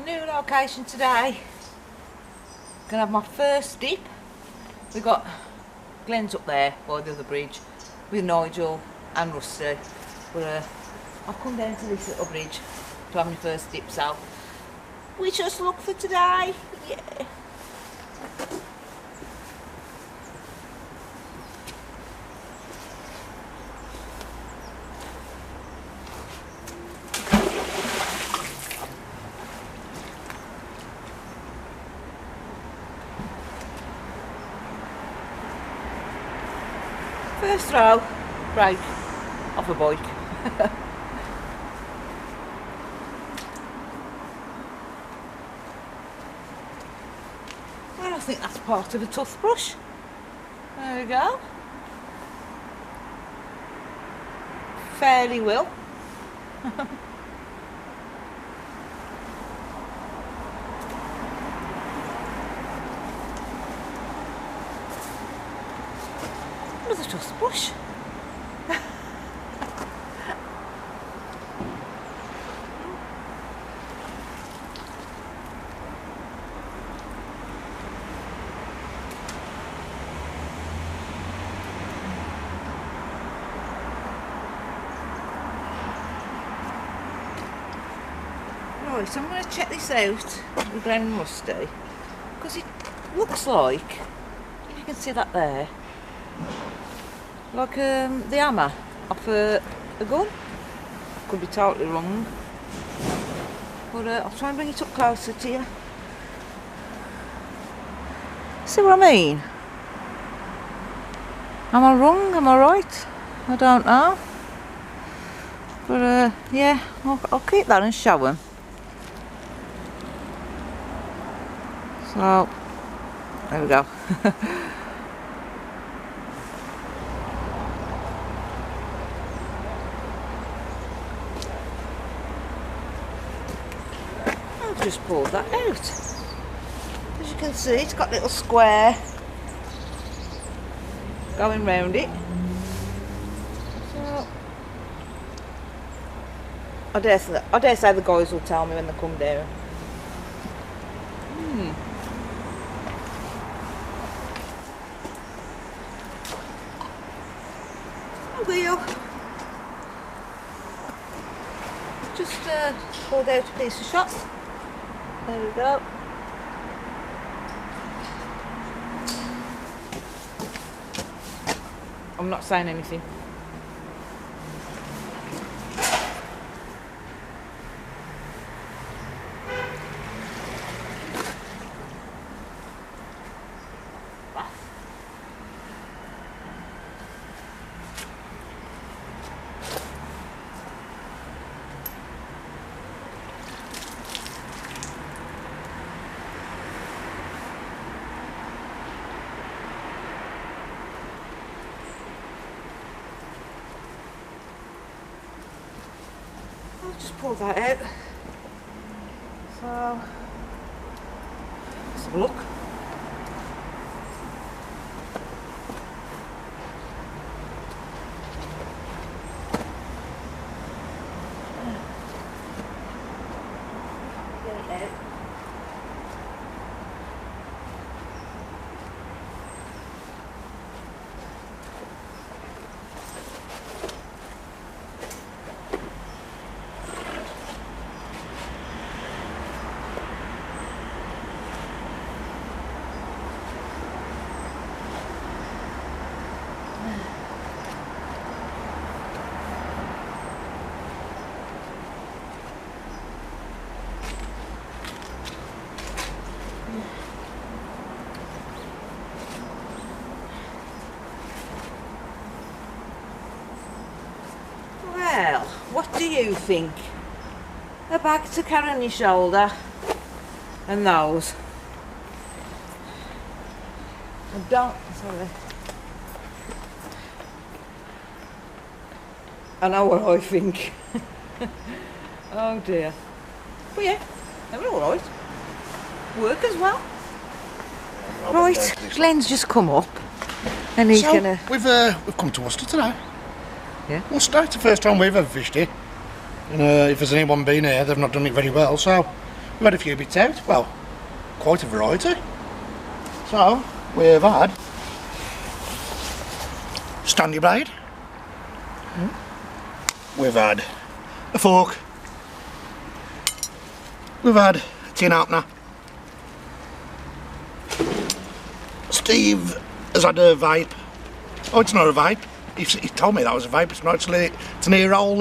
New location today. Gonna have my first dip. We got Glenn's up there by the other bridge with Nigel and Rusty. But I've come down to this little bridge to have my first dip, so we just look for today. Yeah. First row, break off a bike. Well, I think that's part of a toothbrush. There we go. Fairly well. Another toothbrush. Right, so I'm going to check this out with Glen and Rusty, because it looks like, if you can see that there, like the hammer off a gun. Could be totally wrong, but I'll try and bring it up closer to you. See what I mean? Am I wrong? Am I right? I don't know. But yeah, I'll keep that and show them. So, there we go. I've just pulled that out. As you can see, it's got a little square going round it. So, I dare say the guys will tell me when they come down. Wheel. Just pulled out a piece of shot. There we go. I'm not saying anything. Just pull that out. So, let's have a look. Get it out. Well, what do you think? A bag to carry on your shoulder and those. I know what I think. Oh dear. But yeah, they were alright. Work as well. Right, Glenn's just come up and he's gonna... We've come to Worcester today. Yeah. Worcester, it's the first time we've ever fished here. And if there's anyone been here, they've not done it very well, so we've had a few bits out. Well, quite a variety. So, we've had Stanley blade. We've had a fork. We've had a tin opener. Steve has had a vape. Oh, it's not a vape. He told me that was a vape. It's not actually. It's an ear hole.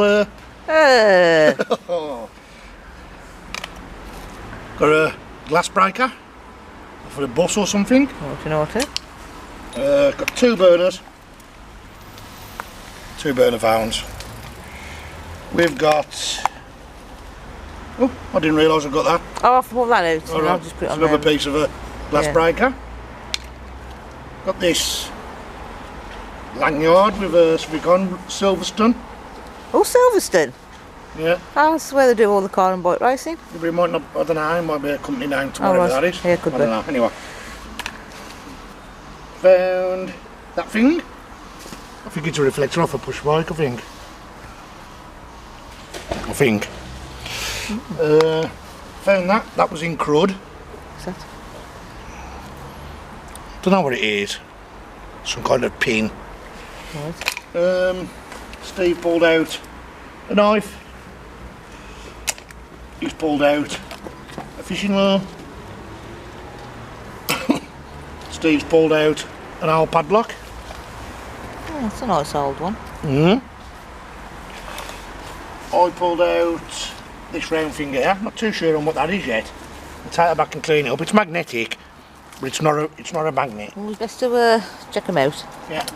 Got a glass breaker for a bus or something. Naughty, naughty. Got 2 burners. 2 burner phones. We've got. Oh, I didn't realise I've got that. Oh, I'll pull that out. All And right. I'll just put it It's on another there. piece of a glass Yeah. breaker. Got this lanyard with a Svicon Silverstone. Oh, Silverstone. Yeah, Oh, that's where they do all the car and bike racing. it might not. I don't know. It might be a company name to Oh, whatever right. that is. Yeah, could I be. don't know. Anyway, found that thing. I think it's a reflector off a push bike. I think. Found that. That was in crud. What's that? Don't know what it is. Some kind of pin. Right. Steve pulled out a knife. He's pulled out a fishing lure. Steve's pulled out an old padlock. Oh, that's a nice old one. I pulled out this round thing here. Not too sure on what that is yet. I'll take it back and clean it up. It's magnetic, but it's not a magnet. Well, it's best to check them out. Yeah.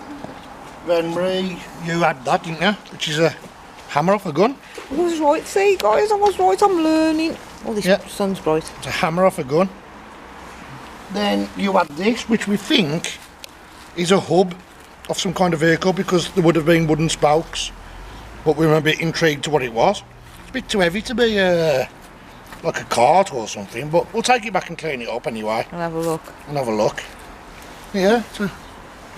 Then Marie, you had that, didn't you? Which is a hammer off a gun. I was right, see guys, I was right, I'm learning. Oh, this Yeah. sun's bright. It's a hammer off a gun. Then you had this, which we think is a hub of some kind of vehicle because there would have been wooden spokes, but we were a bit intrigued to what it was. It's a bit too heavy to be like a cart or something, but we'll take it back and clean it up anyway I'll have a look. and have a look. Yeah, it's an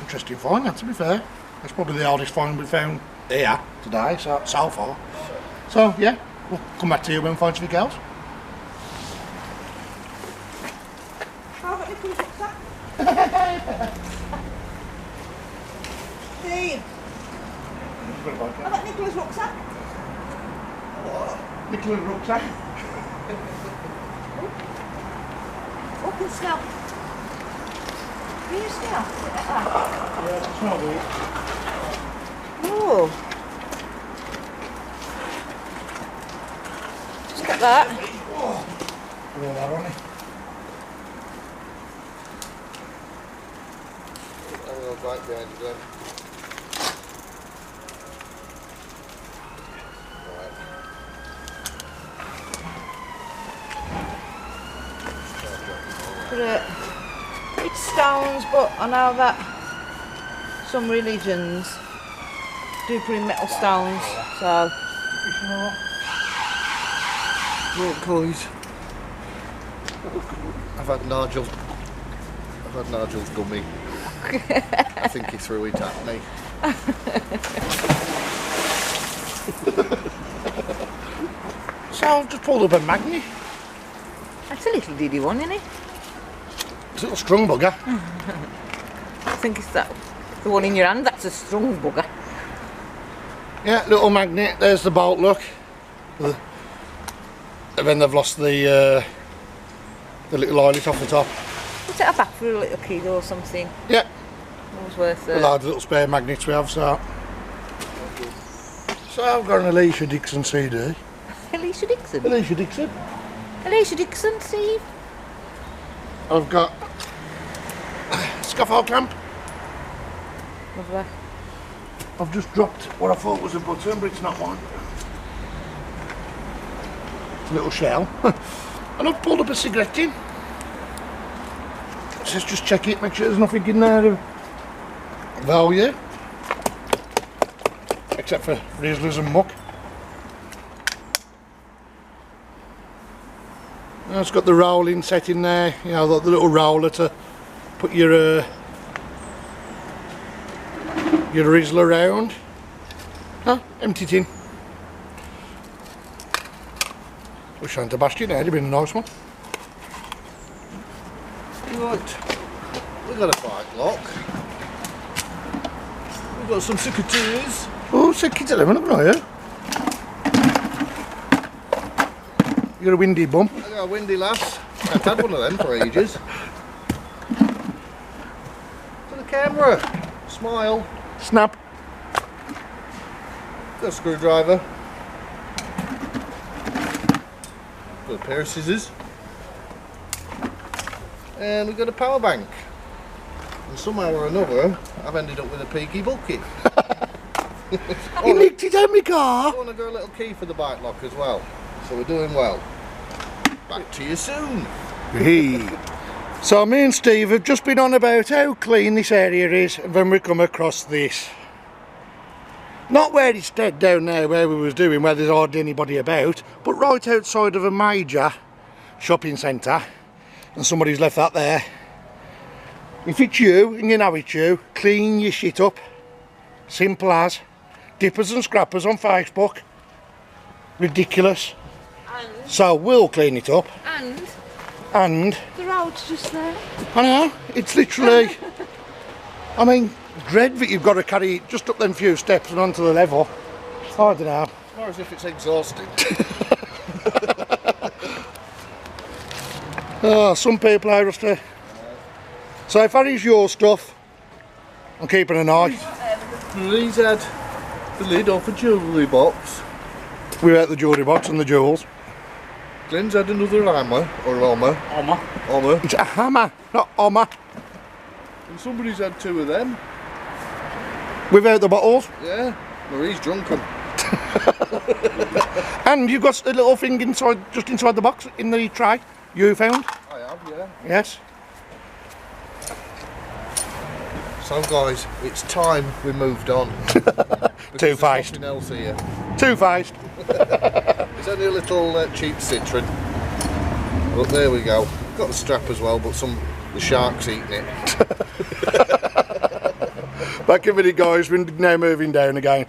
interesting find, that, to be fair. It's probably the oldest find we found here today, so far. So yeah, we'll come back to you when we find something else. Steve, I've got Nicola's rucksack. Nicola rucksack. Up and smell. Can you smell? Yeah, that's not good. Oh. Just got that. Yeah, that on it. Right behind you, Glenn. It's stones, but I know that some religions do put in metal stones, so. Right, guys. I've had Nigel's gummy. I think he threw it at me. So I've just pulled up a magnet. That's a little diddy one, isn't it? It's a little strung bugger. I think it's that. The one in your hand, that's a strong bugger. Yeah, little magnet. There's the bolt, look. And then they've lost the little eyelet off the top. Put it back for a little kid or something. Yeah, Always worth a load of little spare magnets we have, so. So I've got an Alicia Dixon CD. Alicia Dixon. Alicia Dixon. Alicia Dixon, Steve. I've got Scaffold Camp. Lovely. I've just dropped what I thought was a button, but it's not one. It's a little shell. And I've pulled up a cigarette tin. Let's just check it, make sure there's nothing in there of value. Except for Rizzlers and muck. Now it's got the rolling set in there, you know, the little roller to put your Rizzler around. Huh? Empty tin. We're trying to bash you now, it'd been a nice one. Right, we've got a bike lock. We've got some secateurs. Oh, sick kids 11, haven't I, yeah? You got a windy bum. I got a windy lass. I've had one of them for ages. To the camera. Smile. Snap. Got a screwdriver. Got a pair of scissors. And we've got a power bank. And somehow or another, I've ended up with a Peaky bucket. He nicked it out of my car. I want to go a little key for the bike lock as well. So we're doing well. Back to you soon. Hey. So me and Steve have just been on about how clean this area is, and then we come across this. Not where it's dead down there where we was doing, where there's hardly anybody about, but right outside of a major shopping centre, and somebody's left that there. If it's you, and you know it's you, clean your shit up. Simple as. Dippers and scrappers on Facebook. Ridiculous. And, So we'll clean it up. And the road's just there. I know, it's literally, I mean, dread that you've got to carry it just up them few steps and onto the level. I don't know. Or as if it's exhausting. Oh, some people are just So if that is your stuff, I'm keeping an eye. He's had the lid off a jewellery box. We're at the jewellery box and the jewels. Glenn's had another hammer, or hammer. It's a hammer, not armour. And somebody's had two of them. Without the bottles. Yeah, Marie's drunk them. And you've got a little thing inside, just inside the box, in the tray, you found? I have, yeah. Yes. So guys, it's time we moved on. Two-faced. Nothing else here. Two-faced. It's only a little cheap Citroen. But there we go. Got the strap as well, but the shark's eating it. Back in a minute guys, we're now moving down again.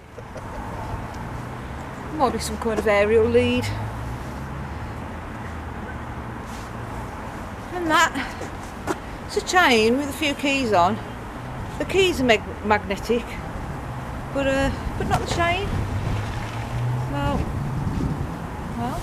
Might be some kind of aerial lead. And that, it's a chain with a few keys on. The keys are magnetic, but not the chain. So, well.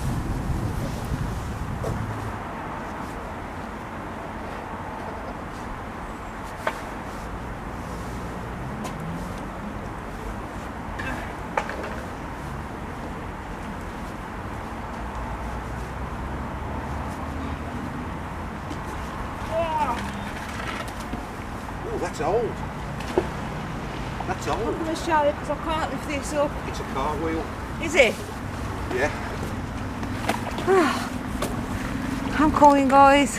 Oh, that's old. That's I'm old. going to show you because I can't lift this up. It's a car wheel. Is it? Yeah. I'm coming, guys.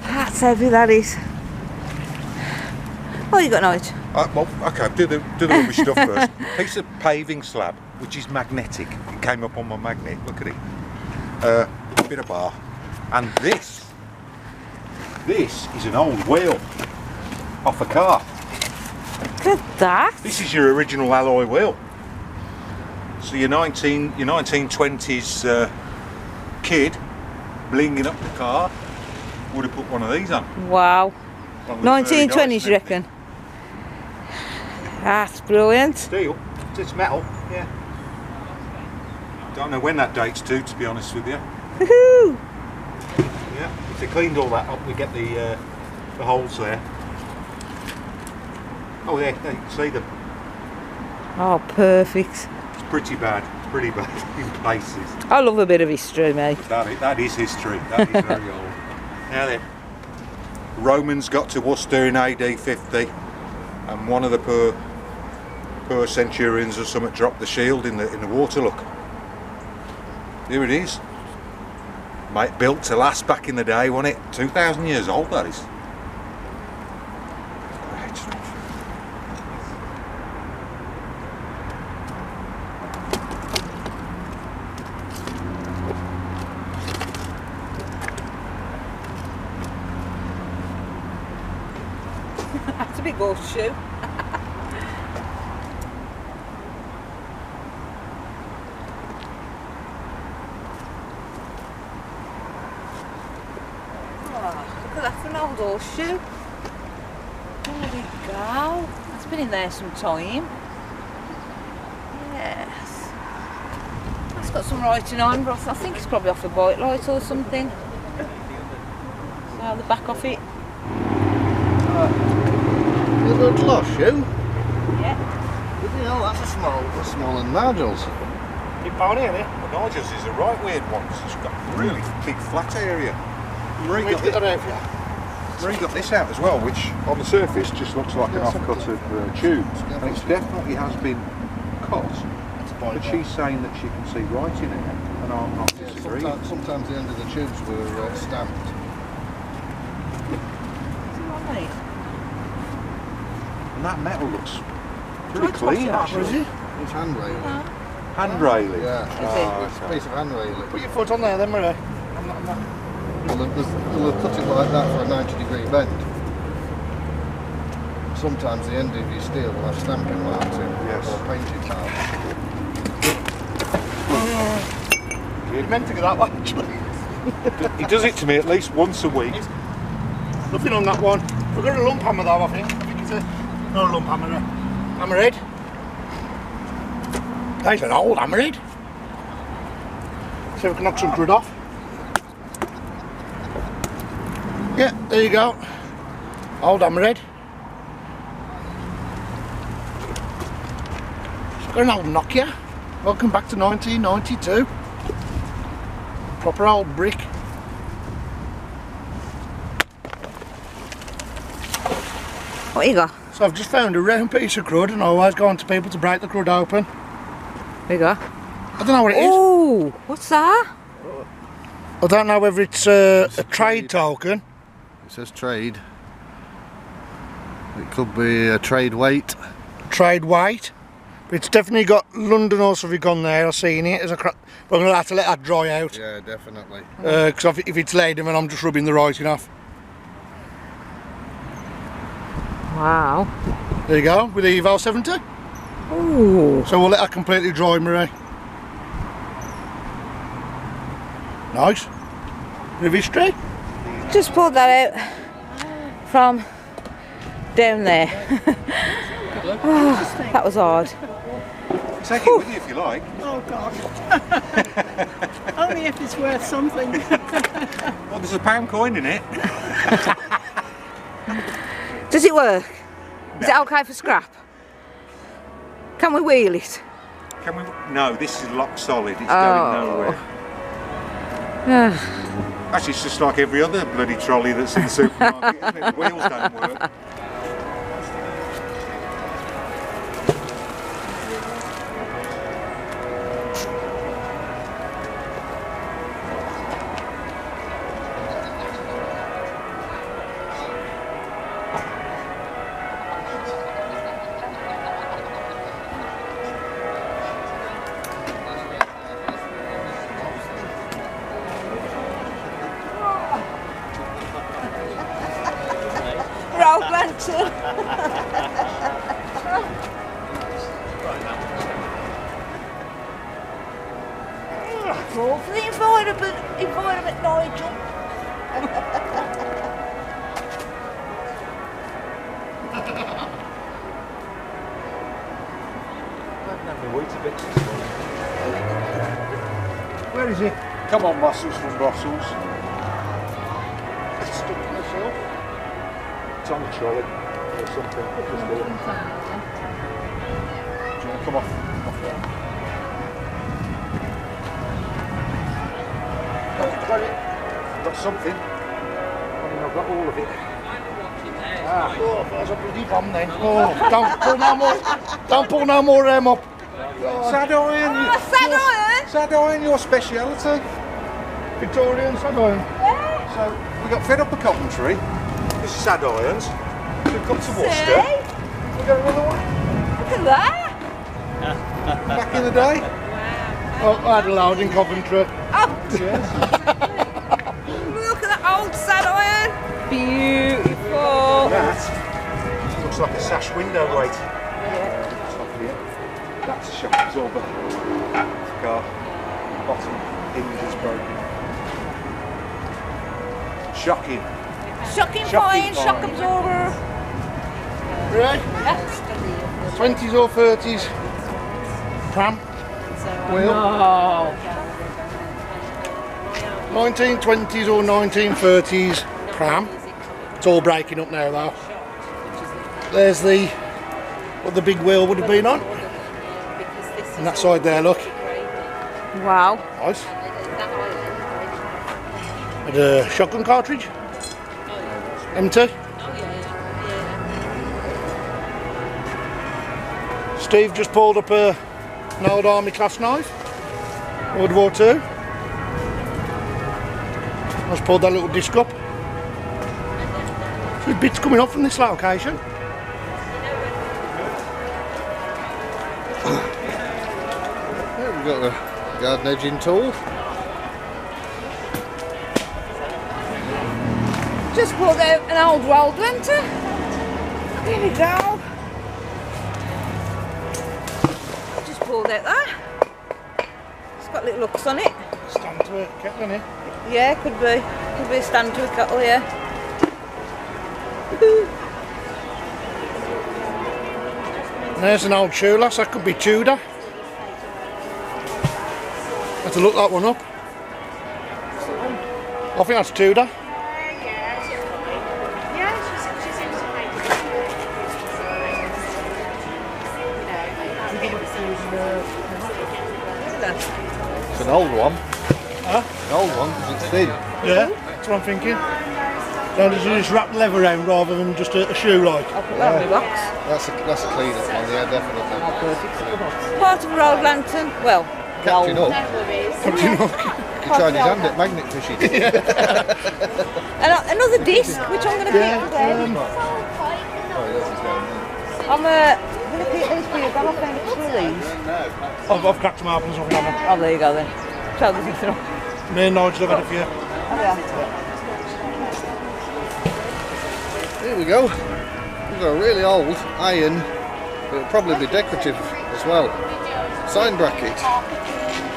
That's heavy, that is. Oh, you got Nige? Well, okay, do the rubbish stuff first. Piece of paving slab, which is magnetic. It came up on my magnet. Look at it. Bit of bar. And this is an old wheel off a car. Look at that. This is your original alloy wheel. So your 1920s kid blinging up the car would have put one of these on. Wow. One was very 1920s, nice, you reckon? That's brilliant. Steel. It's metal. Yeah. Don't know when that dates to be honest with you. Woohoo! Yeah. If they cleaned all that up, we get the holes there. Oh yeah, you can see them. Oh, perfect. It's pretty bad in places. I love a bit of history, mate. That is history. That is very old. Now then, Romans got to Worcester in AD 50, and one of the poor centurions or something dropped the shield in the water. Look, here it is. Mate, built to last back in the day, wasn't it? 2,000 years old, that is. That's a big horseshoe. at that for an old horseshoe. There we go. That's been in there some time. Yes. That's got some writing on, but I think it's probably off a bike light or something. So the back of it. A good lost shoe. Yeah. But you know, that's a smaller than Nigel's. You found it, eh? Well, Nigel's is a right weird one. It's got a really big flat area. Marie got this out as well, which on the surface just looks like an offcut of tubes, and it definitely has been cut. But she's saying that she can see writing in it, and I'm not disagreeing. Sometimes the end of the tubes were stamped. Right. And that metal looks pretty clean, actually. It's hand railing. Hand railing? Yeah, it's a piece of hand railing. Put your foot on there then, Marie. They'll have cut it like that for a 90-degree bend. Sometimes the end of your steel will have stamping marks in, Yes. or painted marks. You meant to go that way, actually. He does it to me at least once a week. Nothing on that one. We've got a lump hammer though, I think. I think it's a... not a lump hammer, a hammerhead. That's an old hammerhead. See if we can knock some crud off. Yeah, there you go. Old hammerhead. It's got an old Nokia. Welcome back to 1992. Proper old brick. What you got? So I've just found a round piece of crud, and I always go on to people to break the crud open. What you got? I don't know what it is. Oh, what's that? I don't know whether it's a trade token. It says trade. It could be a trade weight. Trade weight. But it's definitely got London or something on there. I've seen it. But I'm going to have to let that dry out. Yeah, definitely. Because if it's laid then I'm just rubbing the writing off. Wow. There you go, with the Evo 70. Ooh. So we'll let that completely dry, Marie. Nice. Bit of history. Just pulled that out from down there. Oh, that was hard. Take it with you if you like. Oh God. Only if it's worth something. Well, there's a £1 coin in it. Does it work? Is it okay for scrap? Can we wheel it? Can we? No, this is lock solid. It's going nowhere. Actually, it's just like every other bloody trolley that's in the supermarket, isn't it? The wheels don't work. Road lantern. All for the environment, Nigel. Where is it? Come on, muscles from Brussels. It's stuck in the shelf. It's on the trolley or something. Just do it. Do you want to come off there? Got it. I've got something. I mean, I've got all of it. Oh, there's a bloody bomb then. Oh, don't pull no more. Don't pull no more up. Sad iron. Sad iron? Sad iron, your speciality. Victorian sad iron. So we got fed up of Coventry. This is sad irons. We've come to See? Worcester. We got another one. Look at that. Back in the day. Oh, I had a loud in Coventry. Oh. Look at that old sad iron. Beautiful. That looks like a sash window weight. That's a shock absorber. Car. Bottom hinge is broken. Shocking. Shocking fine, shock absorber. Right? 20s or 30s pram wheel. Oh. 1920s or 1930s pram. It's all breaking up now though. There's what the big wheel would have been on. And that side there, look. Wow. Nice. And a shotgun cartridge. Empty. Steve just pulled up an old army class knife. World War II. Just pulled that little disc up. There's bits coming off from this location. We've got the garden edging tool. Just pulled out an old roll blender. There we go. Just pulled out that. It's got little hooks on it. Stand to it, kettle in it. Yeah, could be. Could be a stand to a kettle, yeah. And there's an old shoe lass, that could be Tudor. Have to look that one up. I think that's Tudor. It's an old one. Huh? An old one because it's thin. Yeah, that's what I'm thinking. So did you just wrap the leather around rather than just a shoe like? I'll put that in the box. That's a clean up one, yeah, definitely. Part of a road lantern. Well, Captain roll. Hook. Captain Hook. You tried his hand at magnet fishing. Another disc, which I'm going to keep today. Oh, yes, he's down there. I'm going to keep these for you. I'll find two of these. I've cracked them open, so I haven't. Oh, there you go then. So there's nothing wrong. Me and Nigel have had a few. Oh, yeah. Here we go. We've got a really old iron, it'll probably be decorative as well. Sign bracket,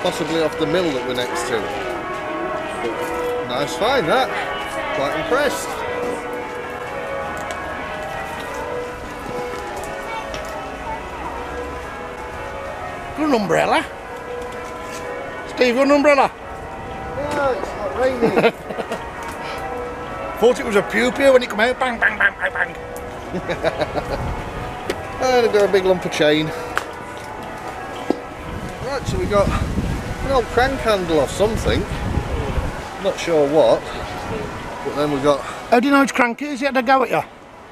possibly off the mill that we're next to. Nice find that. Quite impressed. Got an umbrella. Steve, got an umbrella? Oh, it's not raining. Thought it was a pew-pew when it come out. Bang, bang, bang, bang, bang. And I've got a big lump of chain. Right, so we got an old crank handle or something. Not sure what. But then we've got... How do you know it's cranky? Is it had a go at you?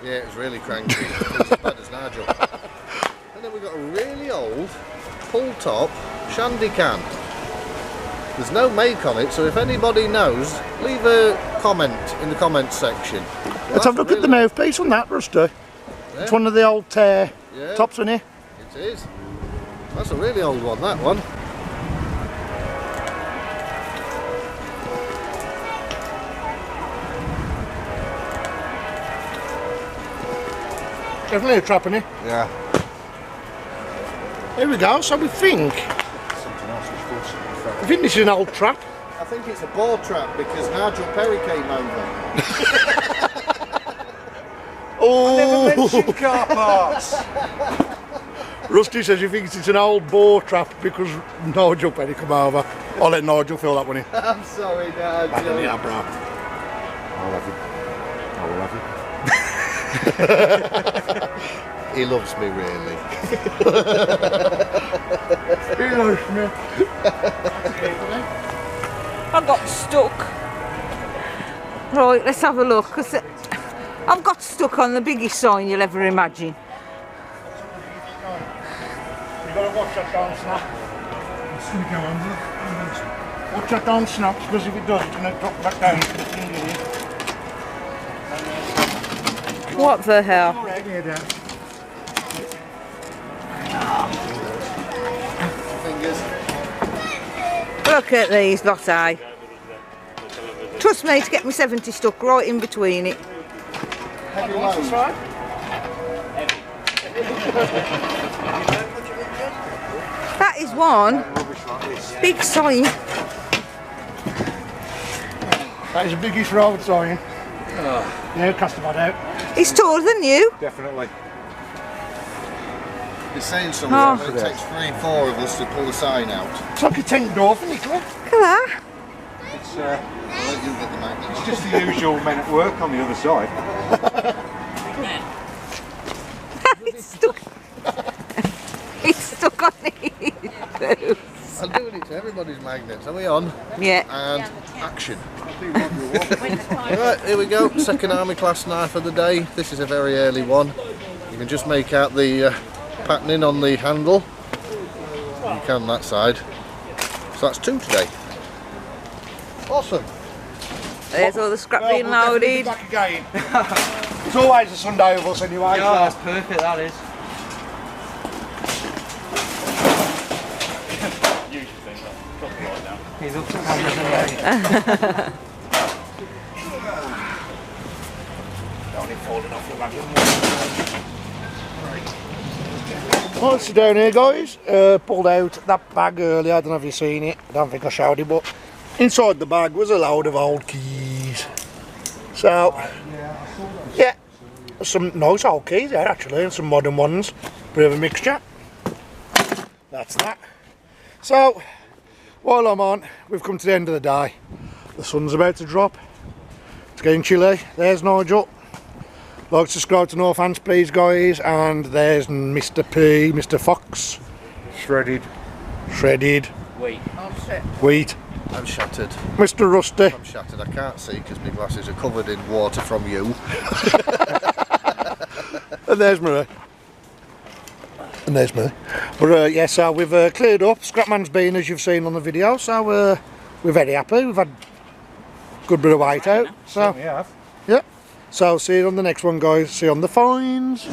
Yeah, it was really cranky. It was as bad as Nigel. And then we've got a really old pull top shandy can. There's no make on it, so if anybody knows, leave a comment in the comments section. Well, Let's have a look at the mouthpiece on that, Rusty. Yeah. It's one of the old tops on here. It is. That's a really old one, that one. Definitely a trap in it. Yeah. There we go, so we think this is an old trap. I think it's a boar trap because Nigel Perry came over. Oh! Mention car parts. Rusty says he thinks it's an old boar trap because Nigel Penny come over. I'll let Nigel fill that one in. I'm sorry, Nigel. Back in the app, bro. I'll have you. He loves me, really. He loves me. I got stuck. Right, let's have a look. Cause I've got stuck on the biggest sign you'll ever imagine. You've got to watch that don't snap. It's going to go under. Watch that don't snap because if it does, it's going to drop back down to the finger here. What the hell? Fingers. Look at these lot, eh? Trust me to get me 70 stuck right in between it. Heavy load. That is one big sign. That is the biggest road sign. Yeah, cast the bad out. He's taller than you. Definitely. He's saying something, Oh. but it takes 3, 4 of us to pull the sign out. It's like a tent door for Nicola. Look at that. It's I'll let you get the magnets. just the usual men at work on the other side. It's stuck. It's stuck on his boot. I'm doing it to everybody's magnets. Are we on? Yeah. And action. Right, here we go. Second army class knife of the day. This is a very early one. You can just make out the patterning on the handle. You can that side. So that's 2 today. Awesome. There's all the scrap being we'll definitely be loaded. back again. It's always a Sunday with us anyway. Yeah, that's perfect, that is. Usually think that. Got the light down. He's up to cameras anyway. Only falling off the wagon. Right, so down here guys, pulled out that bag earlier, I don't know if you've seen it, I don't think I showed it, but inside the bag was a load of old keys. So, yeah, some nice old keys there actually, and some modern ones, bit of a mixture. That's that. So, while I'm on, we've come to the end of the day. The sun's about to drop, it's getting chilly. There's Nigel. Like, subscribe to No Fans please guys, and there's Mr. P, Mr. Fox. Shredded. Shredded. Wait. Wheat. I'm shattered. Mr. Rusty. I'm shattered. I can't see because my glasses are covered in water from you. And there's Marie. And there's me. But yeah, so we've cleared up. Scrapman's been, as you've seen on the video, so we're very happy. We've had a good bit of weight out. So, We have. yeah. So see you on the next one guys. See you on the fines.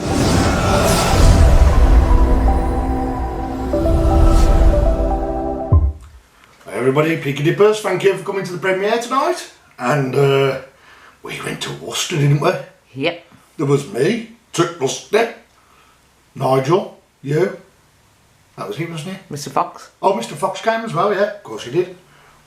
Hi everybody, Peaky Dippers, thank you for coming to the premiere tonight. And we went to Worcester, didn't we? Yep. There was me, Rusty, Nigel, you. That was he, wasn't he? Mr. Fox. Oh, Mr. Fox came as well, yeah. Of course he did.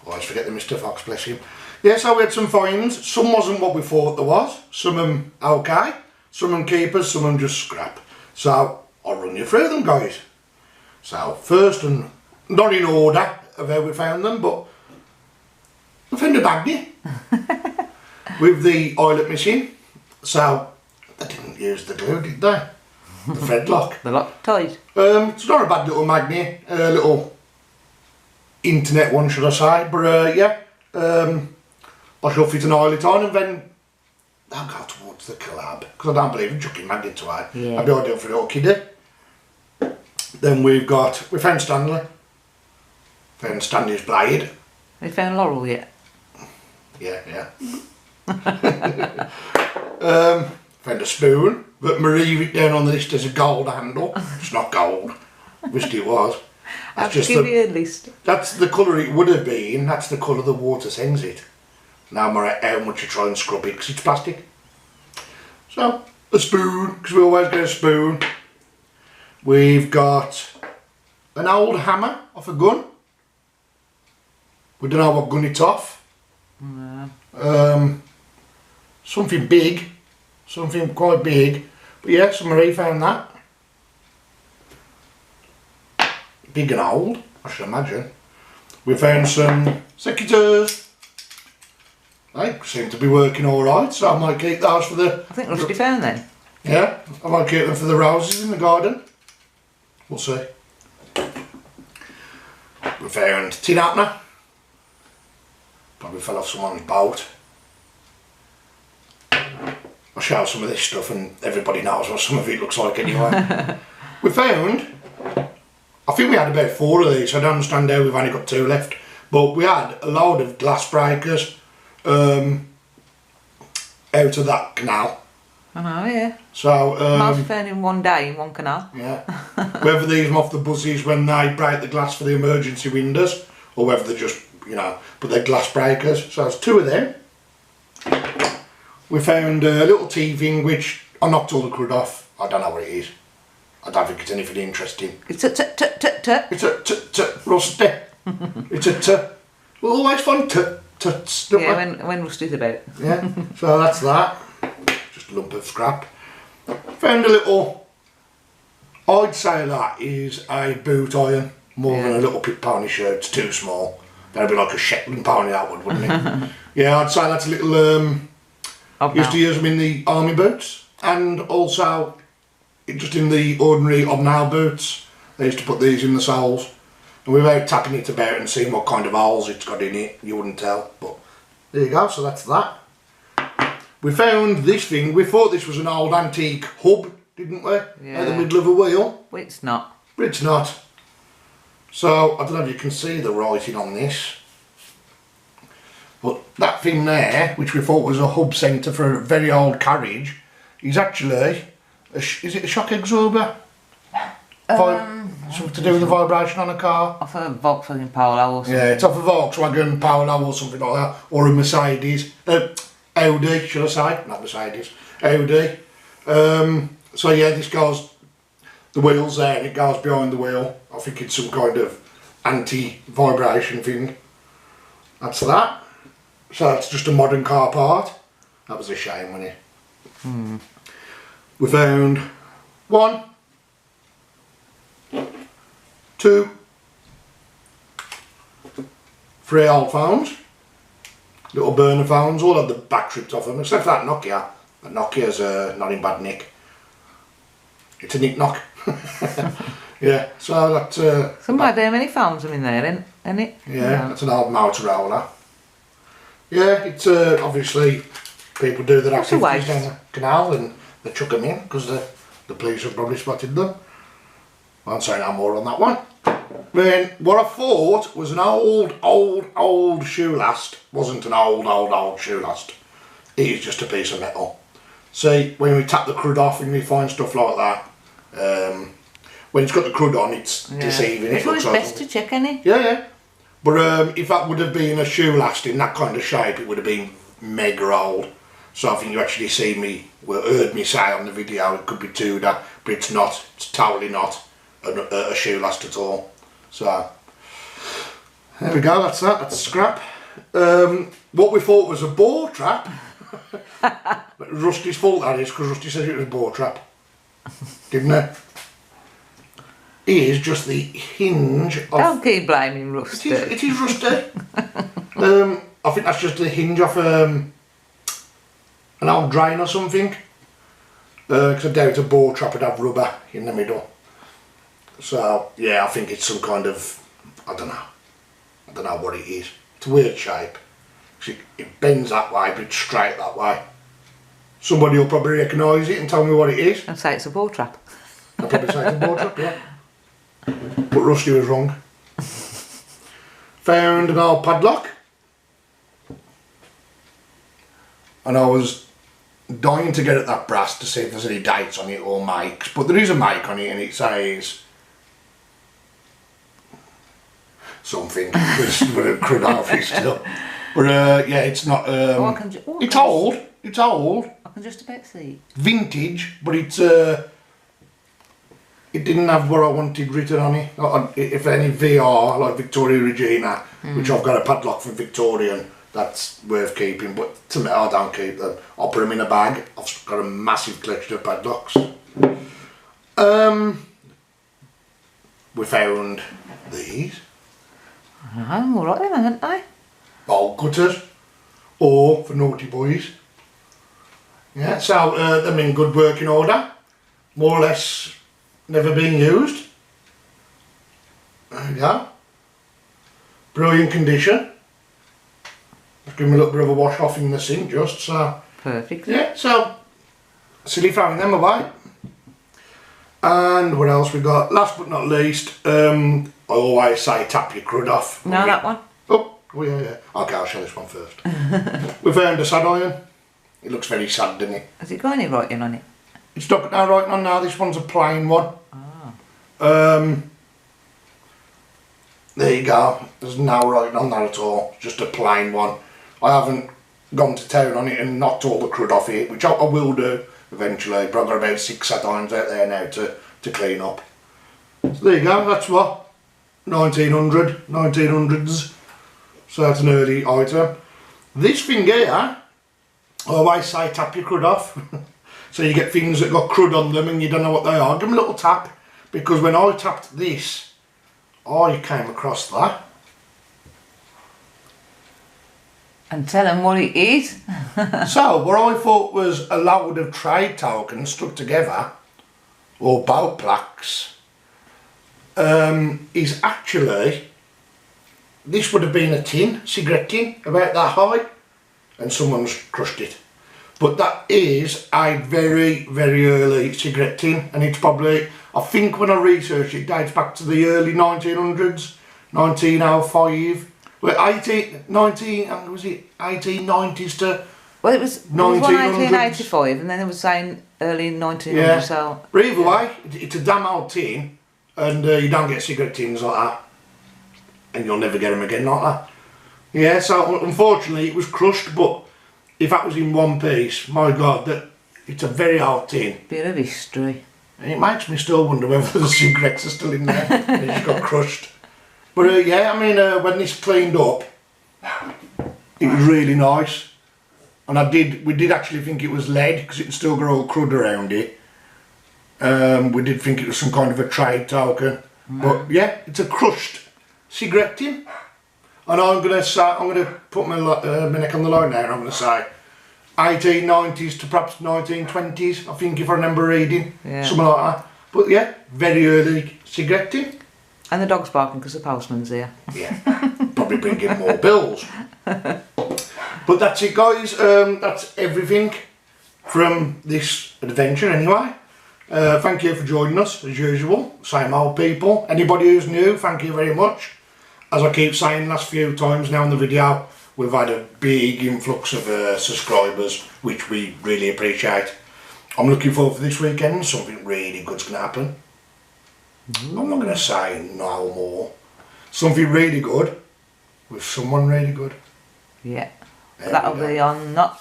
Always forget the Mr. Fox, bless him. Yeah, so we had some finds. Some wasn't what we thought there was. Some of them okay. Some of them keepers, some of them just scrap. So, I'll run you through them, guys. So, first, and not in order of how we found them, but we found a baggie with the eyelet missing. So, they didn't use the glue, did they? The thread lock. The lock tied. It's not a bad little magnet, a little internet one should I say, but yeah, I shall fit an eyelet on and then I'll go towards the collab, because I don't believe in chucking magnets away. Yeah. That'd be ideal for a little kiddie. Then we found Stanley, found Stanley's blade. Have you found Laurel yet? Yeah. Found a spoon, but Marie wrote down on the list as a gold handle. It's not gold. Wished it was. I have to give you a list. That's the colour it would have been. That's the colour the water sends it. No matter how much you try and scrub it, because it's plastic. So, a spoon, because we always get a spoon. We've got an old hammer off a gun. We don't know what gun it's off. Something big. Something quite big. But yeah, so Marie found that. Big and old, I should imagine. We found some secateurs. They seem to be working alright, so I might keep those for the... I think Rusty found them. Yeah, I might keep them for the roses in the garden. We'll see. We found tin opener. Probably fell off someone's boat. I'll show some of this stuff and everybody knows what some of it looks like anyway. We found, I think we had about 4 of these, I don't understand how we've only got 2 left, but we had a load of glass breakers out of that canal. I know, yeah. So, Most found in one day in one canal. yeah, whether these come off the buses when they break the glass for the emergency windows, or whether they're just, you know, but they're glass breakers. So there's 2 of them. We found a little TV which I knocked all the crud off. I don't know what it is. I don't think it's anything interesting. It's a It's a rusty. It's a we'll always find tuts, don't Yeah, we? when Rusty's about. Yeah, so that's that. Just a lump of scrap. Found a little, I'd say that is a boot iron more than a little pit pony shirt. It's too small. That'd be like a Shetland pony, that would, wouldn't it? Yeah, I'd say that's a little, used to use them in the army boots and also just in the ordinary hobnail boots. They used to put these in the soles. And without tapping it about and seeing what kind of holes it's got in it, you wouldn't tell. But there you go, so that's that. We found this thing. We thought this was an old antique hub, didn't we? Yeah. Out the middle of a wheel. Well, it's not. But it's not. So, I don't know if you can see the writing on this. But that thing there, which we thought was a hub centre for a very old carriage, is actually, is it a shock absorber? Something to do with the vibration on a car? Off a Volkswagen Polo or something. Yeah, it's off a Volkswagen Polo or something like that, or a Mercedes, Audi, should I say? Not Mercedes, Audi. So yeah, this goes, the wheel's there and it goes behind the wheel. I think it's some kind of anti-vibration thing. That's that. So that's just a modern car part. That was a shame, wasn't it? We found 1, 2, 3 old phones, little burner phones, all had the back stripped off them, except for that Nokia. That Nokia's not in bad nick. It's a nick knock. Yeah, so that... Somebody there, many phones are in there, isn't it? Yeah, that's an old Motorola. Yeah, it's obviously people do their activities down the canal and they chuck them in because the police have probably spotted them. I won't say no more on that one. Then what I thought was an old shoe last wasn't an old shoe last. It is just a piece of metal. See, when we tap the crud off and we find stuff like that, when it's got the crud on, it's deceiving. It's always best to check, isn't it? Yeah. But if that would have been a shoe last in that kind of shape, it would have been mega old. So I think you actually heard me say on the video it could be Tudor, but it's not. It's totally not a shoe last at all. So there we go. That's that. That's scrap. What we thought was a boar trap. Rusty's fault that is, because Rusty said it was a boar trap, didn't it? Is just the hinge of... Don't keep blaming Rusty. It is Rusty. I think that's just the hinge off an old drain or something. Because I doubt a boar trap would have rubber in the middle. So, yeah, I think it's some kind of... I don't know what it is. It's a weird shape. It bends that way, but it's straight that way. Somebody will probably recognise it and tell me what it is. I'd say it's a ball trap. I'll probably say it's a boar trap, yeah. But Rusty was wrong. Found an old padlock. And I was dying to get at that brass to see if there's any dates on it or makes. But there is a make on it and it says... something. There's a crud off it still. But yeah, it's not... it's old. It's old. I can just about see it. Vintage, but it's... it didn't have what I wanted written on it. If any VR, like Victoria Regina, which I've got a padlock from Victorian, that's worth keeping, but to me, I don't keep them. I'll put them in a bag. I've got a massive collection of padlocks. We found these. I'm alright then, aren't I? Bolt cutters, or for naughty boys. Yeah, so them in good working order, more or less never been used. There we go. Brilliant condition. Just give them a little bit of a wash off in the sink just so. Perfect. Yeah, so silly throwing them away. And what else we got? Last but not least, I always say tap your crud off. No, that one. Oh yeah. Okay, I'll show this one first. We found a sad iron. It looks very sad, doesn't it? Has it got any writing on it? It's not no writing on now. This one's a plain one. There you go. There's no writing on that at all. Just a plain one. I haven't gone to town on it and knocked all the crud off it, which I will do eventually. But I've got about 6 sad irons out there now to clean up. So there you go. That's what 1900s. So that's an early item. This thing here, I always say tap your crud off. So you get things that got crud on them and you don't know what they are. Give them a little tap, because when I tapped this, I came across that. And tell them what it is. So what I thought was a load of trade tokens stuck together, or boat plaques, is actually, this would have been a tin, cigarette tin, about that high, and someone's crushed it. But that is a very, very early cigarette tin, and it's probably, I think when I researched it, dates back to the early 1900s, 1905, well, 1890s to Well, it was 1900s. 1885, and then it was saying early 1900s. Yeah. So, But either way, it's a damn old tin, and you don't get cigarette tins like that, and you'll never get them again like that. Yeah, so unfortunately it was crushed, but if that was in one piece, my God, it's a very old tin. bit of history. And it makes me still wonder whether the cigarettes are still in there. They just got crushed. But yeah, I mean, when this cleaned up, it was really nice. And we did actually think it was lead, because it still got all crud around it. We did think it was some kind of a trade token. But yeah, it's a crushed cigarette tin. And I'm going to put my neck on the line now, and I'm going to say 1890s to perhaps 1920s, I think, if I remember reading, something like that. But yeah, very early cigarette tin. And the dog's barking because the postman's here. Yeah, probably bring in more bills. But that's it, guys. That's everything from this adventure anyway. Thank you for joining us, as usual. Same old people. Anybody who's new, thank you very much. As I keep saying last few times now in the video, we've had a big influx of subscribers, which we really appreciate. I'm looking forward for this weekend. Something really good's going to happen. I'm not going to say no more. Something really good with someone really good. Yeah. There That'll we go. be on not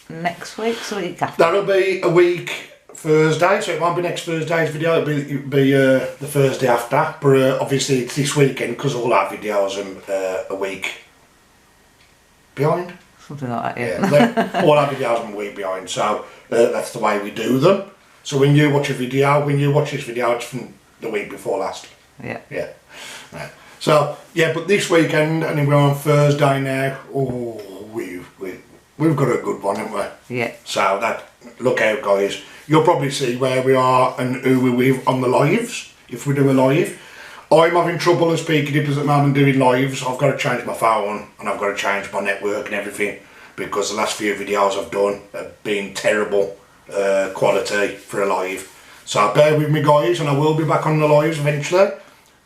next week, so the week after. That'll be a week Thursday, so it won't be next Thursday's video, it'll be the Thursday after. But obviously it's this weekend, because all our videos are a week behind. Something like that, Yeah, all our videos are a week behind, so that's the way we do them. So when you watch a video, when you watch this video, it's from the week before last. Yeah. Yeah. Right. So yeah, but this weekend, and we're on Thursday now. Oh, we've got a good one, haven't we? Yeah. So look out, guys. You'll probably see where we are and who we're with on the lives, if we do a live. I'm having trouble as Peaky Dippers at the moment doing lives. I've got to change my phone, and I've got to change my network and everything, because the last few videos I've done have been terrible quality for a live. So bear with me, guys, and I will be back on the lives eventually,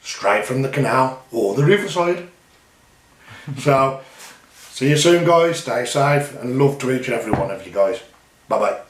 straight from the canal or the riverside. So see you soon, guys. Stay safe, and love to each and every one of you guys. Bye bye.